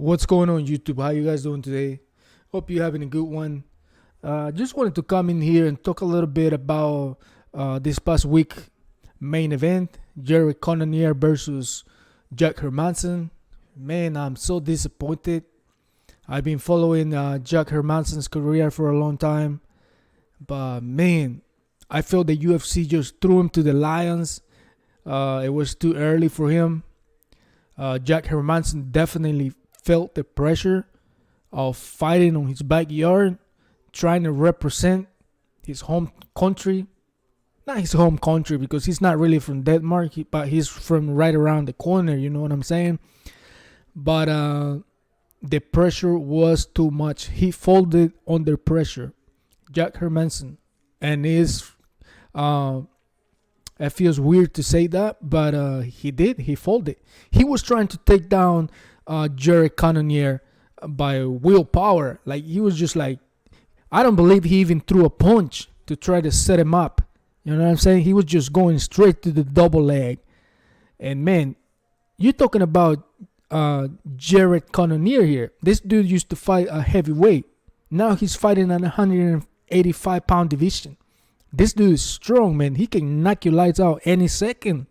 What's going on, YouTube? How you guys doing today? Hope you're having a good one. Just wanted to come in here and talk a little bit about this past week main event, Jerry Canonnier versus Jack Hermansson. Man, I'm so disappointed. I've been following Jack Hermansson's career for a long time, but man, I feel the UFC just threw him to the lions. It was too early for him. Jack Hermansson definitely felt the pressure of fighting on his backyard, trying to represent his home country. Not his home country because he's not really from Denmark, but he's from right around the corner, you know what I'm saying? But the pressure was too much. He folded under pressure. Jack Hermansson. And it feels weird to say that, but he did. He folded. He was trying to take down Jerry Canonnier by willpower. Like, he was just like, I don't believe he even threw a punch to try to set him up. You know what I'm saying? He was just going straight to the double leg. And man, you're talking about Jared Canonnier here. This dude used to fight a heavyweight. Now he's fighting at 185-pound division. This dude is strong, man. He can knock your lights out any second.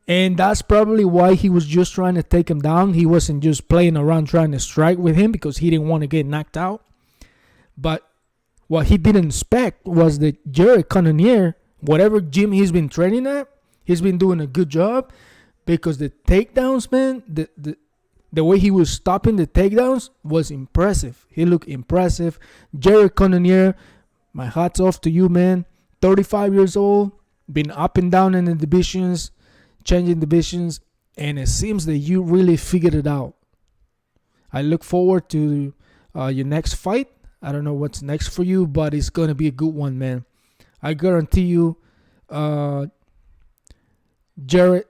And that's probably why he was just trying to take him down. He wasn't just playing around trying to strike with him because he didn't want to get knocked out. But what he didn't expect was that Jerry Canonnier, whatever gym he's been training at, he's been doing a good job because the takedowns, man, the way he was stopping the takedowns was impressive. He looked impressive. Jerry Canonnier, my hat's off to you, man. 35 years old, been up and down in the divisions, changing divisions, and it seems that you really figured it out. I look forward to your next fight. I don't know what's next for you, but it's going to be a good one, man. I guarantee you Jerry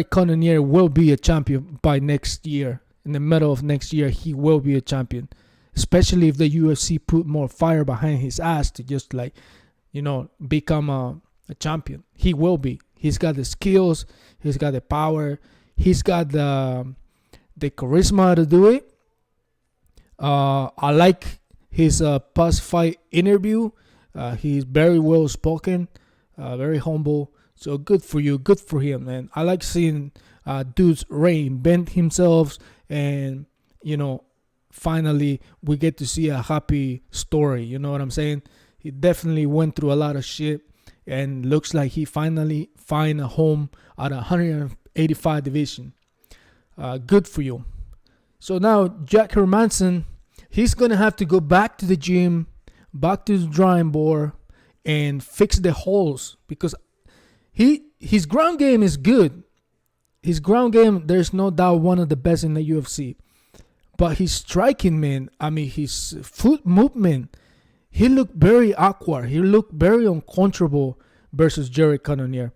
Canonnier will be a champion by next year. In the middle of next year, he will be a champion. Especially if the UFC put more fire behind his ass to just become a champion. He will be. He's got the skills. He's got the power. He's got the charisma to do it. I like his post-fight interview. He's very well spoken, very humble. So good for you. Good for him, man. I like seeing dudes reinvent himself and, finally we get to see a happy story. You know what I'm saying? He definitely went through a lot of shit and looks like he finally find a home at 185 division. Good for you. So now Jack Hermansson, he's going to have to go back to the gym, back to the drawing board and fix the holes because his ground game is good. His ground game, there's no doubt one of the best in the UFC. But his striking, man, his foot movement, he looked very awkward. He looked very uncomfortable versus Jerry Canonnier.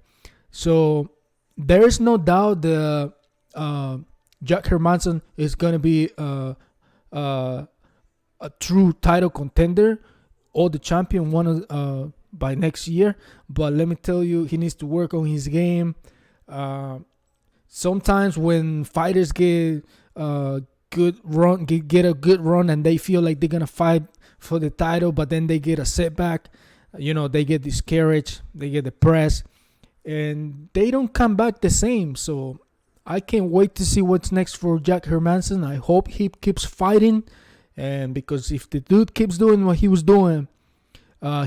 So there is no doubt the Jack Hermansson is going to be a true title contender or the champion by next year. But let me tell you, he needs to work on his game. Sometimes when fighters get a good run and they feel like they're gonna fight for the title, but then they get a setback, they get discouraged, they get depressed, and they don't come back the same. So I can't wait to see what's next for Jack Hermansson. I hope he keeps fighting, and because if the dude keeps doing what he was doing,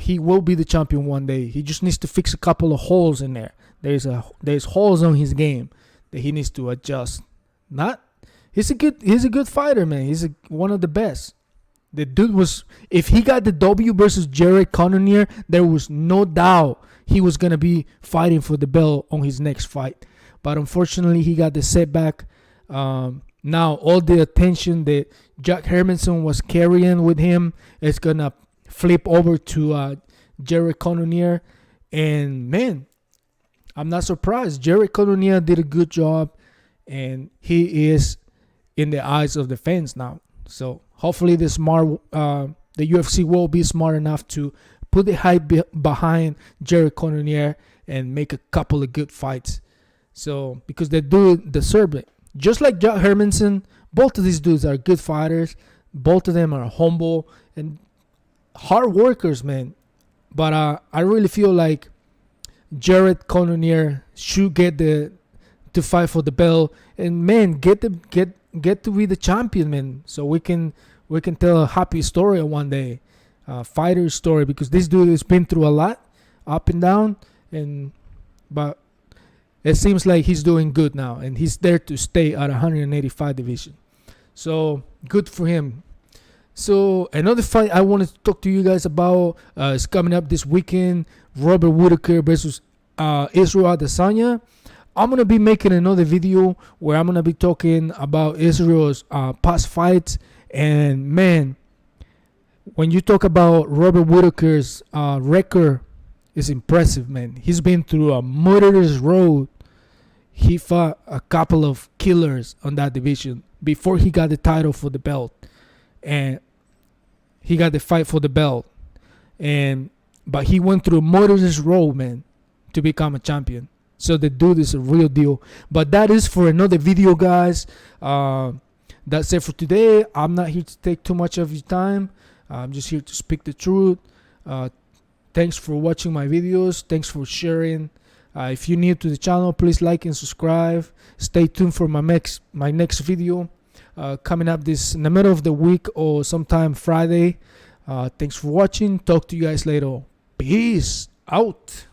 he will be the champion one day. He just needs to fix a couple of holes in there. There's holes on his game that he needs to adjust. He's a good fighter, man. He's one of the best. The dude was, if he got the W versus Jerry Canonnier, there was no doubt he was gonna be fighting for the belt on his next fight. But unfortunately, he got the setback. Now all the attention that Jack Hermansson was carrying with him is gonna flip over to Jerry Canonnier, and man, I'm not surprised. Jerry Canonnier did a good job, and he is in the eyes of the fans now. So hopefully the UFC will be smart enough to put the hype behind Jerry Canonnier and make a couple of good fights. So because the dude deserved it. Just like Jack Hermansson, Both of these dudes are good fighters. Both of them are humble and hard workers, man. But I really feel like Jared Cannonier should get to fight for the belt, and man, get to be the champion, man. So we can tell a happy story one day, fighter story, because this dude has been through a lot, up and down, but it seems like he's doing good now, and he's there to stay at 185 division. So good for him. So another fight I wanted to talk to you guys about is coming up this weekend. Robert Whittaker versus Israel Adesanya. I'm going to be making another video where I'm going to be talking about Israel's past fights. And man, when you talk about Robert Whittaker's record, is impressive, man. He's been through a murderous road. He fought a couple of killers on that division before he got the title for the belt. And he got the fight for the belt. But he went through a murderous road, man, to become a champion. So the dude is a real deal. But that is for another video, guys. That's it for today. I'm not here to take too much of your time. I'm just here to speak the truth. Thanks for watching my videos. Thanks for sharing. If you're new to the channel, please like and subscribe. Stay tuned for my next video coming up in the middle of the week or sometime Friday. Thanks for watching. Talk to you guys later. Peace out.